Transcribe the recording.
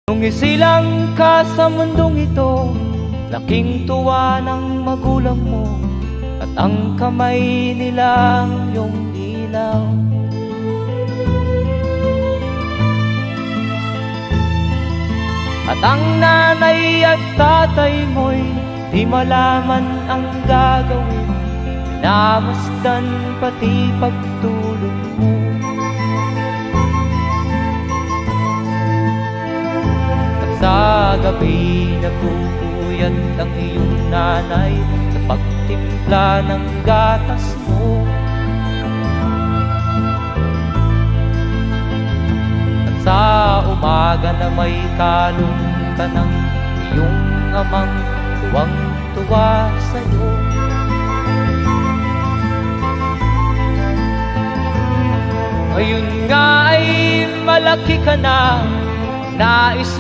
Nung isilang ka sa mundong ito, laking tuwa ng magulang mo, at ang kamay nila iyong ilaw. At ang nanay at tatay mo'y di malaman ang gagawin, minamasdan pati pagtulog mo. At sa gabi nagpupuyat ang iyong nanay sa pagtimpla ng gatas mo. At sa umaga na may kalungkan ng iyong amang tuwang-tuwa sa'yo. Ngayon nga ay malaki ka na, nais